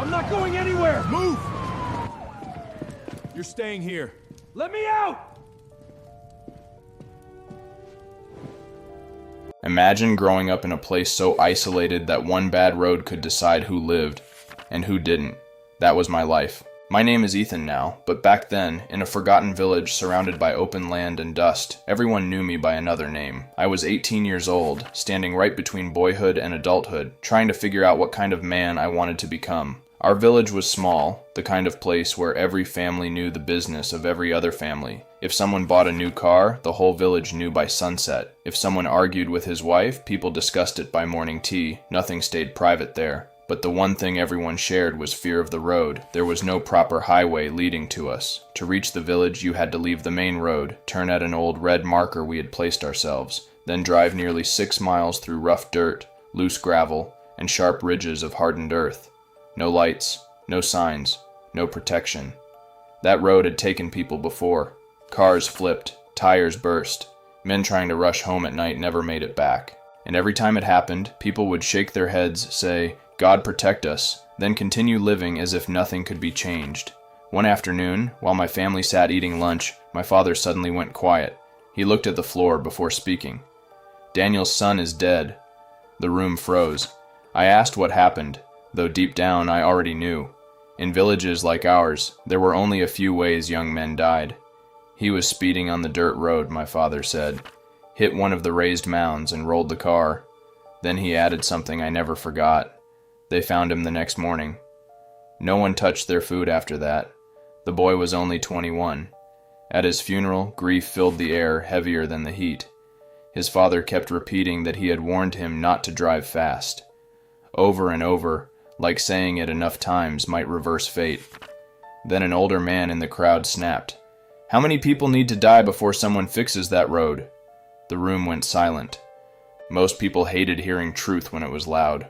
I'm not going anywhere! Move! You're staying here. Let me out! Imagine growing up in a place so isolated that one bad road could decide who lived and who didn't. That was my life. My name is Ethan now, but back then, in a forgotten village surrounded by open land and dust, everyone knew me by another name. I was 18 years old, standing right between boyhood and adulthood, trying to figure out what kind of man I wanted to become. Our village was small, the kind of place where every family knew the business of every other family. If someone bought a new car, the whole village knew by sunset. If someone argued with his wife, people discussed it by morning tea. Nothing stayed private there. But the one thing everyone shared was fear of the road. There was no proper highway leading to us. To reach the village, you had to leave the main road, turn at an old red marker we had placed ourselves, then drive nearly 6 miles through rough dirt, loose gravel, and sharp ridges of hardened earth. No lights, no signs, no protection. That road had taken people before. Cars flipped, tires burst. Men trying to rush home at night never made it back. And every time it happened, people would shake their heads, say, "God protect us," then continue living as if nothing could be changed. One afternoon, while my family sat eating lunch, my father suddenly went quiet. He looked at the floor before speaking. "Daniel's son is dead." The room froze. I asked what happened, though deep down I already knew. In villages like ours, there were only a few ways young men died. He was speeding on the dirt road, my father said. Hit one of the raised mounds and rolled the car. Then he added something I never forgot. They found him the next morning. No one touched their food after that. The boy was only 21. At his funeral, grief filled the air heavier than the heat. His father kept repeating that he had warned him not to drive fast. Over and over, like saying it enough times might reverse fate. Then an older man in the crowd snapped, "How many people need to die before someone fixes that road?" The room went silent. Most people hated hearing truth when it was loud.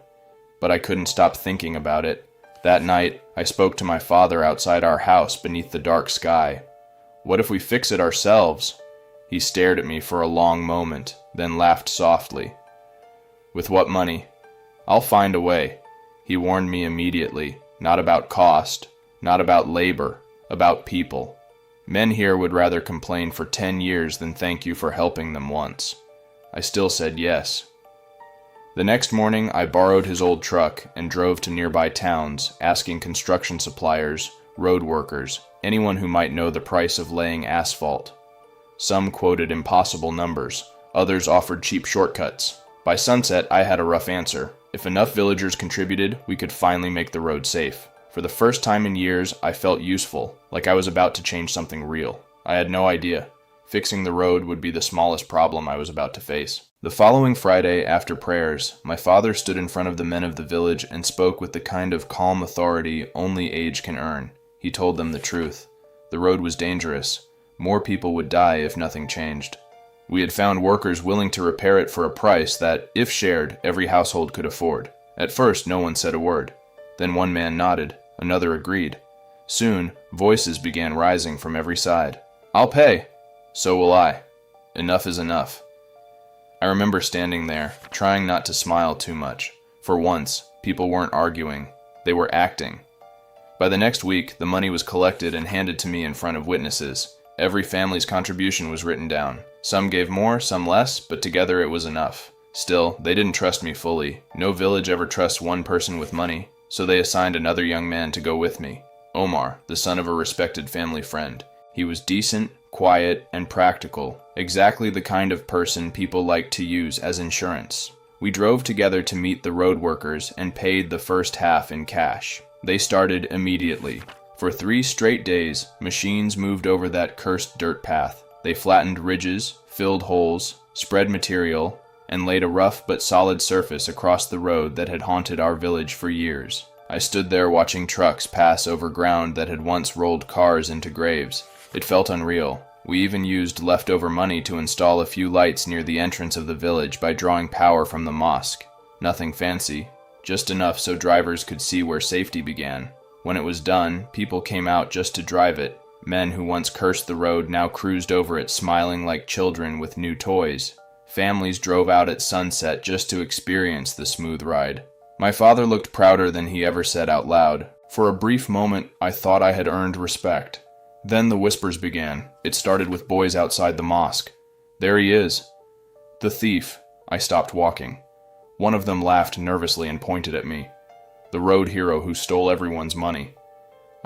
But I couldn't stop thinking about it. That night, I spoke to my father outside our house beneath the dark sky. What if we fix it ourselves? He stared at me for a long moment, then laughed softly. "With what money?" "I'll find a way." He warned me immediately, not about cost, not about labor, about people. Men here would rather complain for 10 years than thank you for helping them once. I still said yes. The next morning, I borrowed his old truck and drove to nearby towns, asking construction suppliers, road workers, anyone who might know the price of laying asphalt. Some quoted impossible numbers, others offered cheap shortcuts. By sunset, I had a rough answer. If enough villagers contributed, we could finally make the road safe. For the first time in years, I felt useful, like I was about to change something real. I had no idea. Fixing the road would be the smallest problem I was about to face. The following Friday, after prayers, my father stood in front of the men of the village and spoke with the kind of calm authority only age can earn. He told them the truth. The road was dangerous. More people would die if nothing changed. We had found workers willing to repair it for a price that, if shared, every household could afford. At first, no one said a word. Then one man nodded. Another agreed. Soon, voices began rising from every side. "I'll pay." "So will I." Enough is enough. I remember standing there, trying not to smile too much. For once, people weren't arguing. They were acting. By the next week, the money was collected and handed to me in front of witnesses. Every family's contribution was written down. Some gave more, some less, but together it was enough. Still, they didn't trust me fully. No village ever trusts one person with money, so they assigned another young man to go with me. Omar, the son of a respected family friend. He was decent, quiet, and practical, exactly the kind of person people like to use as insurance. We drove together to meet the road workers and paid the first half in cash. They started immediately. For 3 straight days, machines moved over that cursed dirt path. They flattened ridges, filled holes, spread material, and laid a rough but solid surface across the road that had haunted our village for years. I stood there watching trucks pass over ground that had once rolled cars into graves. It felt unreal. We even used leftover money to install a few lights near the entrance of the village by drawing power from the mosque. Nothing fancy, just enough so drivers could see where safety began. When it was done, people came out just to drive it. Men who once cursed the road now cruised over it smiling like children with new toys. Families drove out at sunset just to experience the smooth ride. My father looked prouder than he ever said out loud. For a brief moment, I thought I had earned respect. Then the whispers began. It started with boys outside the mosque. "There he is." "The thief." I stopped walking. One of them laughed nervously and pointed at me. "The road hero who stole everyone's money."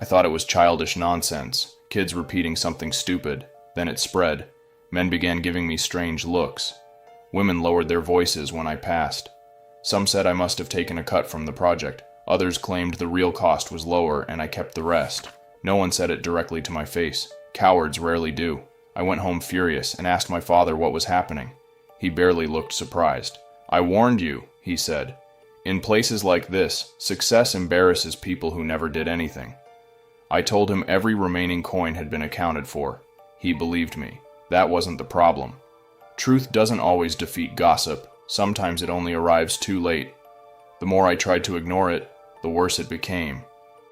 I thought it was childish nonsense, kids repeating something stupid. Then it spread. Men began giving me strange looks. Women lowered their voices when I passed. Some said I must have taken a cut from the project. Others claimed the real cost was lower and I kept the rest. No one said it directly to my face. Cowards rarely do. I went home furious and asked my father what was happening. He barely looked surprised. "I warned you," he said. "In places like this, success embarrasses people who never did anything." I told him every remaining coin had been accounted for. He believed me. That wasn't the problem. Truth doesn't always defeat gossip. Sometimes it only arrives too late. The more I tried to ignore it, the worse it became.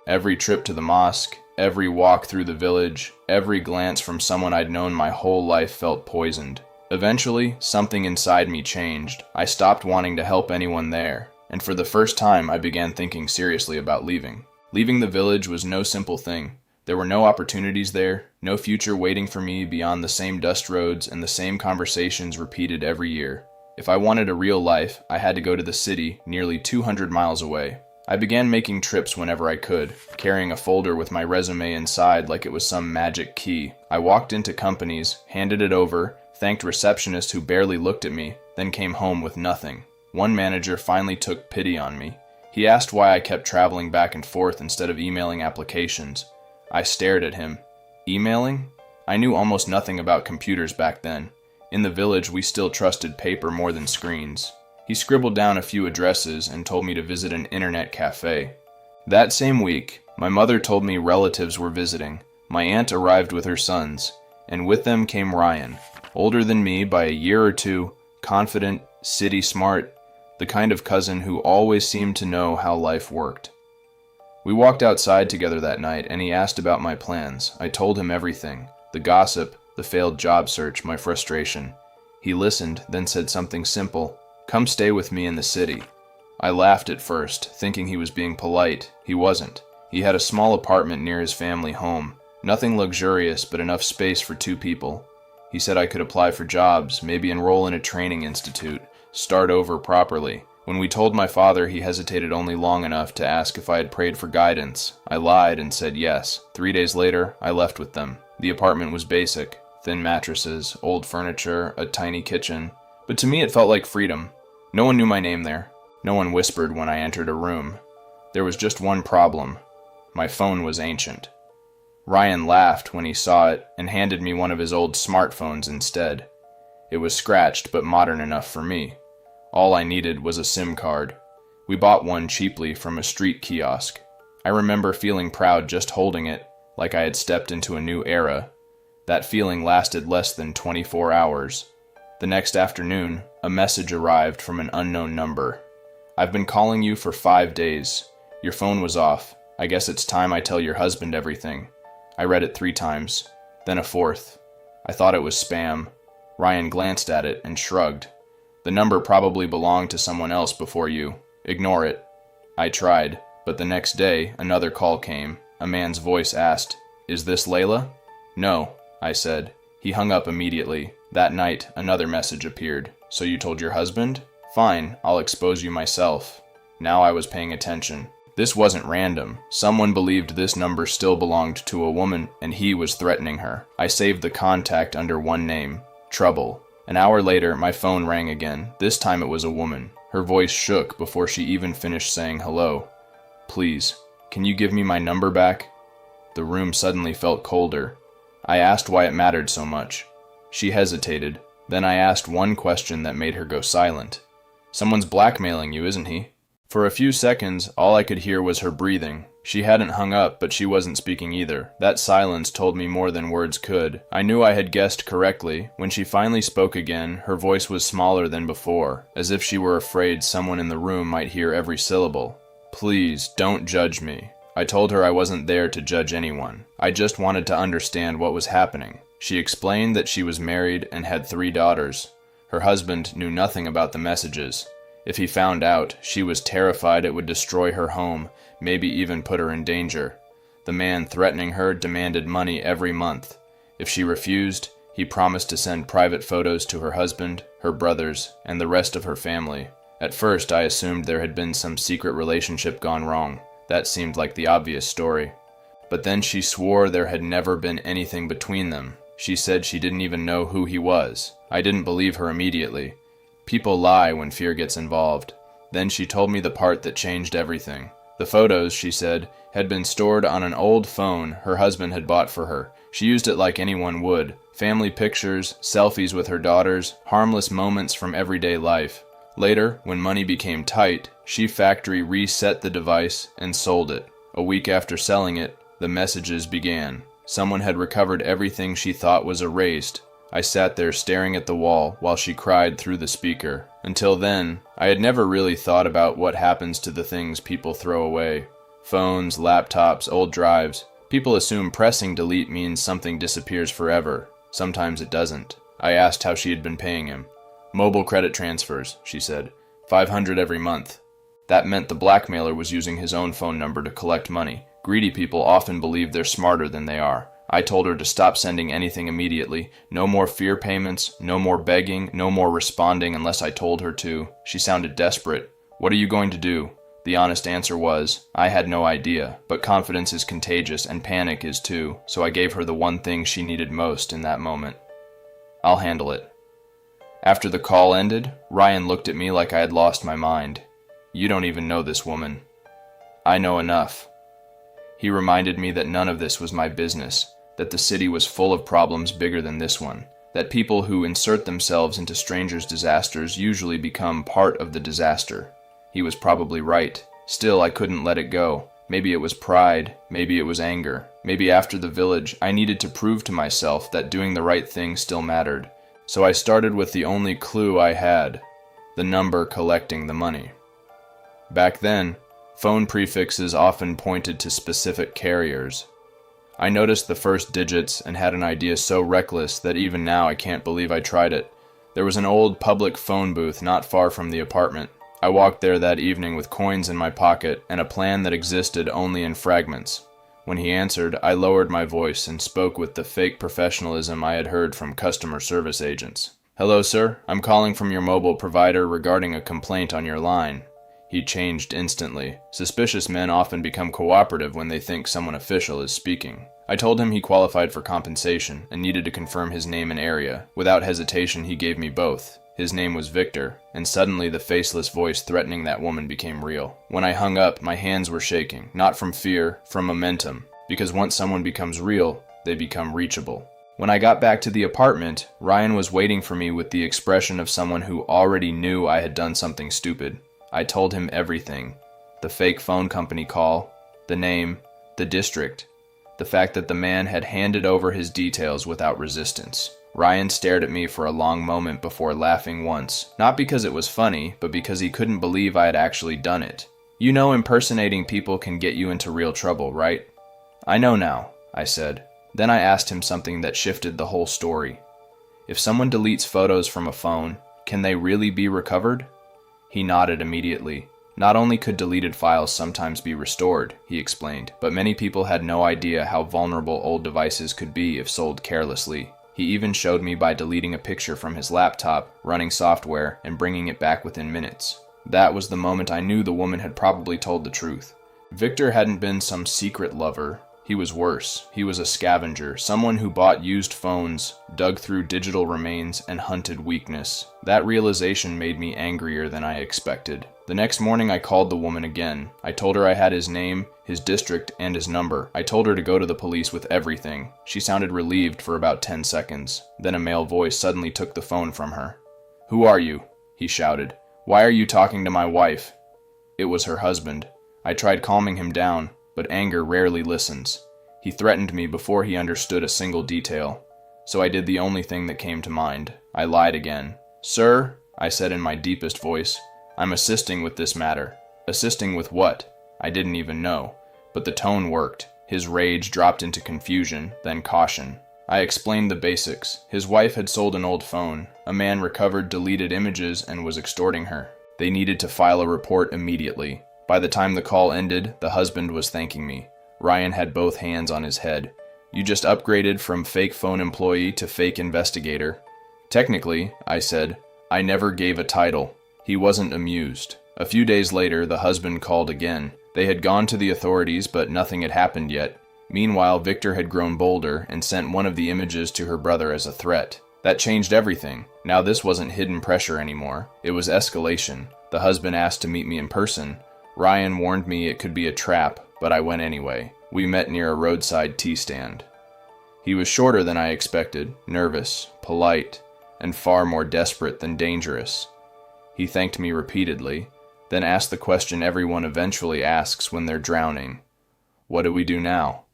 Every trip to the mosque, every walk through the village, every glance from someone I'd known my whole life felt poisoned. Eventually, something inside me changed. I stopped wanting to help anyone there, and for the first time I began thinking seriously about leaving. Leaving the village was no simple thing. There were no opportunities there, no future waiting for me beyond the same dust roads and the same conversations repeated every year. If I wanted a real life, I had to go to the city, nearly 200 miles away. I began making trips whenever I could, carrying a folder with my resume inside like it was some magic key. I walked into companies, handed it over, thanked receptionists who barely looked at me, then came home with nothing. One manager finally took pity on me. He asked why I kept traveling back and forth instead of emailing applications. I stared at him. Emailing? I knew almost nothing about computers back then. In the village, we still trusted paper more than screens. He scribbled down a few addresses and told me to visit an internet cafe. That same week, my mother told me relatives were visiting. My aunt arrived with her sons, and with them came Ryan, older than me by a year or two, confident, city smart, the kind of cousin who always seemed to know how life worked. We walked outside together that night, and he asked about my plans. I told him everything: the gossip, the failed job search, my frustration. He listened, then said something simple: "Come stay with me in the city." I laughed at first, thinking he was being polite. He wasn't. He had a small apartment near his family home. Nothing luxurious, but enough space for 2 people. He said I could apply for jobs, maybe enroll in a training institute, start over properly. When we told my father, he hesitated only long enough to ask if I had prayed for guidance. I lied and said yes. 3 days later, I left with them. The apartment was basic: thin mattresses, old furniture, a tiny kitchen. But to me it felt like freedom. No one knew my name there. No one whispered when I entered a room. There was just one problem. My phone was ancient. Ryan laughed when he saw it and handed me one of his old smartphones instead. It was scratched but modern enough for me. All I needed was a SIM card. We bought one cheaply from a street kiosk. I remember feeling proud just holding it, like I had stepped into a new era. That feeling lasted less than 24 hours. The next afternoon, a message arrived from an unknown number. "I've been calling you for 5 days. Your phone was off. I guess it's time I tell your husband everything." I read it 3 times, then a 4th. I thought it was spam. Ryan glanced at it and shrugged. "The number probably belonged to someone else before you. Ignore it." I tried, but the next day, another call came. A man's voice asked, "Is this Layla?" "No," I said. He hung up immediately. That night, another message appeared. "So you told your husband? Fine, I'll expose you myself." Now I was paying attention. This wasn't random. Someone believed this number still belonged to a woman, and he was threatening her. I saved the contact under one name: Trouble. An hour later, my phone rang again. This time it was a woman. Her voice shook before she even finished saying hello. "Please, can you give me my number back?" The room suddenly felt colder. I asked why it mattered so much. She hesitated. Then I asked one question that made her go silent. "Someone's blackmailing you, isn't he?" For a few seconds, all I could hear was her breathing. She hadn't hung up, but she wasn't speaking either. That silence told me more than words could. I knew I had guessed correctly. When she finally spoke again, her voice was smaller than before, as if she were afraid someone in the room might hear every syllable. "Please, don't judge me." I told her I wasn't there to judge anyone. I just wanted to understand what was happening. She explained that she was married and had 3 daughters. Her husband knew nothing about the messages. If he found out, she was terrified it would destroy her home, maybe even put her in danger. The man threatening her demanded money every month. If she refused, he promised to send private photos to her husband, her brothers, and the rest of her family. At first, I assumed there had been some secret relationship gone wrong. That seemed like the obvious story. But then she swore there had never been anything between them. She said she didn't even know who he was. I didn't believe her immediately. People lie when fear gets involved. Then she told me the part that changed everything. The photos, she said, had been stored on an old phone her husband had bought for her. She used it like anyone would. Family pictures, selfies with her daughters, harmless moments from everyday life. Later, when money became tight, she factory reset the device and sold it. A week after selling it, the messages began. Someone had recovered everything she thought was erased. I sat there staring at the wall while she cried through the speaker. Until then, I had never really thought about what happens to the things people throw away. Phones, laptops, old drives. People assume pressing delete means something disappears forever. Sometimes it doesn't. I asked how she had been paying him. Mobile credit transfers, she said. $500 every month. That meant the blackmailer was using his own phone number to collect money. Greedy people often believe they're smarter than they are. I told her to stop sending anything immediately. No more fear payments, no more begging, no more responding unless I told her to. She sounded desperate. What are you going to do? The honest answer was, I had no idea, but confidence is contagious and panic is too, so I gave her the one thing she needed most in that moment. I'll handle it. After the call ended, Ryan looked at me like I had lost my mind. You don't even know this woman. I know enough. He reminded me that none of this was my business, that the city was full of problems bigger than this one, that people who insert themselves into strangers' disasters usually become part of the disaster. He was probably right. Still, I couldn't let it go. Maybe it was pride, maybe it was anger. Maybe after the village, I needed to prove to myself that doing the right thing still mattered. So I started with the only clue I had, the number collecting the money. Back then, phone prefixes often pointed to specific carriers. I noticed the first digits and had an idea so reckless that even now I can't believe I tried it. There was an old public phone booth not far from the apartment. I walked there that evening with coins in my pocket and a plan that existed only in fragments. When he answered, I lowered my voice and spoke with the fake professionalism I had heard from customer service agents. Hello, sir. I'm calling from your mobile provider regarding a complaint on your line. He changed instantly. Suspicious men often become cooperative when they think someone official is speaking. I told him he qualified for compensation and needed to confirm his name and area. Without hesitation, he gave me both. His name was Victor, and suddenly the faceless voice threatening that woman became real. When I hung up, my hands were shaking, not from fear, from momentum, because once someone becomes real, they become reachable. When I got back to the apartment, Ryan was waiting for me with the expression of someone who already knew I had done something stupid. I told him everything. The fake phone company call, the name, the district, the fact that the man had handed over his details without resistance. Ryan stared at me for a long moment before laughing once, not because it was funny, but because he couldn't believe I had actually done it. You know impersonating people can get you into real trouble, right? I know now, I said. Then I asked him something that shifted the whole story. If someone deletes photos from a phone, can they really be recovered? He nodded immediately. Not only could deleted files sometimes be restored, he explained, but many people had no idea how vulnerable old devices could be if sold carelessly. He even showed me by deleting a picture from his laptop, running software, and bringing it back within minutes. That was the moment I knew the woman had probably told the truth. Victor hadn't been some secret lover. He was worse. He was a scavenger, someone who bought used phones, dug through digital remains, and hunted weakness. That realization made me angrier than I expected. The next morning I called the woman again. I told her I had his name, his district, and his number. I told her to go to the police with everything. She sounded relieved for about 10 seconds. Then a male voice suddenly took the phone from her. "Who are you?" he shouted. "Why are you talking to my wife?" It was her husband. I tried calming him down, but anger rarely listens. He threatened me before he understood a single detail. So I did the only thing that came to mind. I lied again. "Sir," I said in my deepest voice, "I'm assisting with this matter." Assisting with what? I didn't even know. But the tone worked. His rage dropped into confusion, then caution. I explained the basics. His wife had sold an old phone. A man recovered deleted images and was extorting her. They needed to file a report immediately. By the time the call ended, the husband was thanking me. Ryan had both hands on his head. "You just upgraded from fake phone employee to fake investigator." "Technically," I said, "I never gave a title." He wasn't amused. A few days later, the husband called again. They had gone to the authorities, but nothing had happened yet. Meanwhile, Victor had grown bolder and sent one of the images to her brother as a threat. That changed everything. Now this wasn't hidden pressure anymore. It was escalation. The husband asked to meet me in person. Ryan warned me it could be a trap, but I went anyway. We met near a roadside tea stand. He was shorter than I expected, nervous, polite, and far more desperate than dangerous. He thanked me repeatedly, then asked the question everyone eventually asks when they're drowning. "What do we do now?"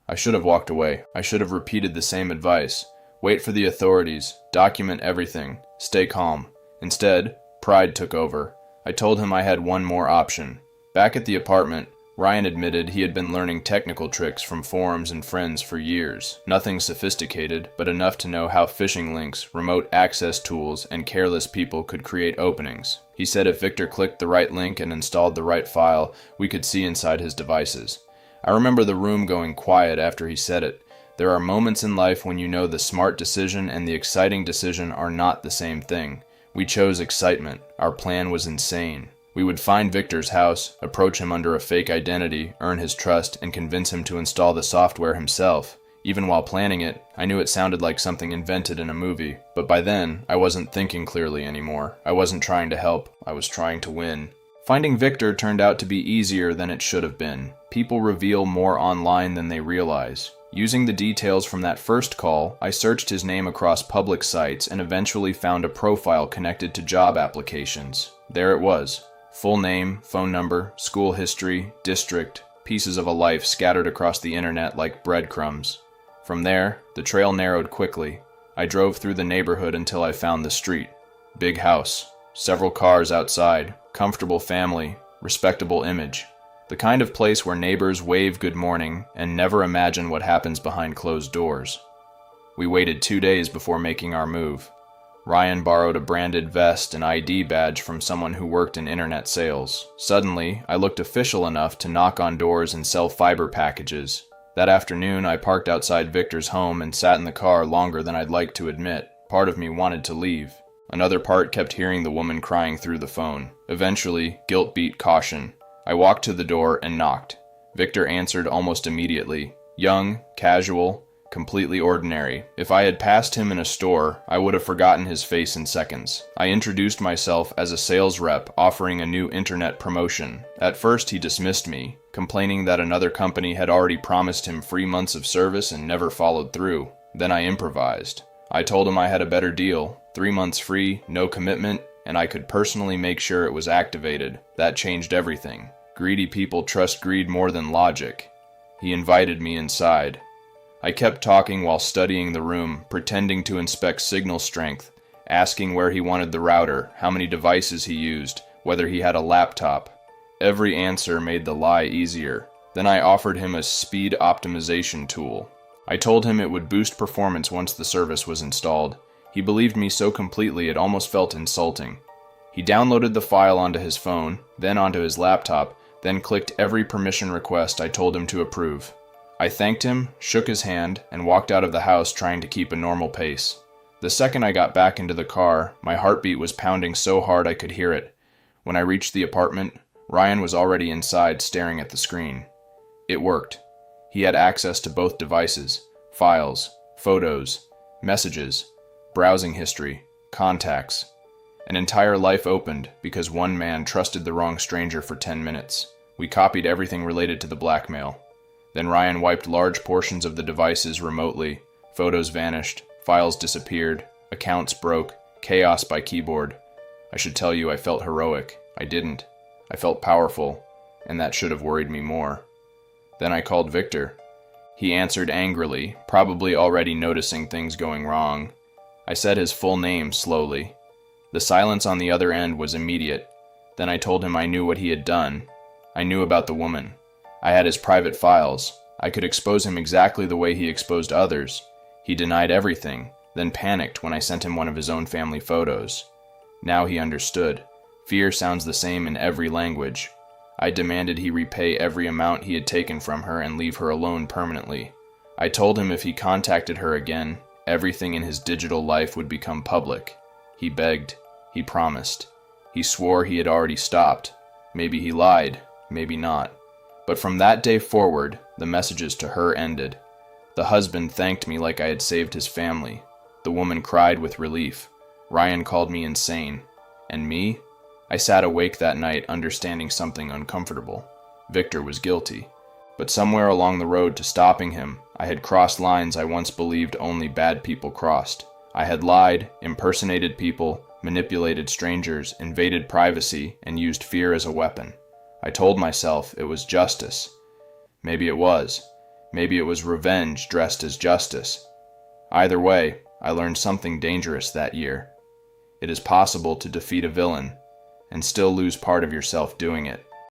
I should have walked away. I should have repeated the same advice. Wait for the authorities, document everything, stay calm. Instead, pride took over. I told him I had one more option. Back at the apartment, Ryan admitted he had been learning technical tricks from forums and friends for years. Nothing sophisticated, but enough to know how phishing links, remote access tools, and careless people could create openings. He said if Victor clicked the right link and installed the right file, we could see inside his devices. I remember the room going quiet after he said it. There are moments in life when you know the smart decision and the exciting decision are not the same thing. We chose excitement. Our plan was insane. We would find Victor's house, approach him under a fake identity, earn his trust, and convince him to install the software himself. Even while planning it, I knew it sounded like something invented in a movie. But by then, I wasn't thinking clearly anymore. I wasn't trying to help. I was trying to win. Finding Victor turned out to be easier than it should have been. People reveal more online than they realize. Using the details from that first call, I searched his name across public sites and eventually found a profile connected to job applications. There it was. Full name, phone number, school history, district, pieces of a life scattered across the internet like breadcrumbs. From there, the trail narrowed quickly. I drove through the neighborhood until I found the street. Big house, several cars outside, comfortable family, respectable image. The kind of place where neighbors wave good morning and never imagine what happens behind closed doors. We waited 2 days before making our move. Ryan borrowed a branded vest and ID badge from someone who worked in internet sales. Suddenly, I looked official enough to knock on doors and sell fiber packages. That afternoon, I parked outside Victor's home and sat in the car longer than I'd like to admit. Part of me wanted to leave. Another part kept hearing the woman crying through the phone. Eventually, guilt beat caution. I walked to the door and knocked. Victor answered almost immediately. Young, casual, completely ordinary. If I had passed him in a store, I would have forgotten his face in seconds. I introduced myself as a sales rep offering a new internet promotion. At first he dismissed me, complaining that another company had already promised him free months of service and never followed through. Then I improvised. I told him I had a better deal, 3 months free, no commitment, and I could personally make sure it was activated. That changed everything. Greedy people trust greed more than logic. He invited me inside. I kept talking while studying the room, pretending to inspect signal strength, asking where he wanted the router, how many devices he used, whether he had a laptop. Every answer made the lie easier. Then I offered him a speed optimization tool. I told him it would boost performance once the service was installed. He believed me so completely it almost felt insulting. He downloaded the file onto his phone, then onto his laptop, then clicked every permission request I told him to approve. I thanked him, shook his hand, and walked out of the house trying to keep a normal pace. The second I got back into the car, my heartbeat was pounding so hard I could hear it. When I reached the apartment, Ryan was already inside staring at the screen. It worked. He had access to both devices, files, photos, messages, browsing history, contacts. An entire life opened because one man trusted the wrong stranger for 10 minutes. We copied everything related to the blackmail. Then Ryan wiped large portions of the devices remotely. Photos vanished, files disappeared, accounts broke, chaos by keyboard. I should tell you I felt heroic. I didn't. I felt powerful, and that should have worried me more. Then I called Victor. He answered angrily, probably already noticing things going wrong. I said his full name slowly. The silence on the other end was immediate. Then I told him I knew what he had done. I knew about the woman. I had his private files. I could expose him exactly the way he exposed others. He denied everything, then panicked when I sent him one of his own family photos. Now he understood. Fear sounds the same in every language. I demanded he repay every amount he had taken from her and leave her alone permanently. I told him if he contacted her again, everything in his digital life would become public. He begged. He promised. He swore he had already stopped. Maybe he lied, maybe not. But from that day forward, the messages to her ended. The husband thanked me like I had saved his family. The woman cried with relief. Ryan called me insane. And me? I sat awake that night understanding something uncomfortable. Victor was guilty. But somewhere along the road to stopping him, I had crossed lines I once believed only bad people crossed. I had lied, impersonated people, manipulated strangers, invaded privacy, and used fear as a weapon. I told myself it was justice. Maybe it was. Maybe it was revenge dressed as justice. Either way, I learned something dangerous that year. It is possible to defeat a villain and still lose part of yourself doing it.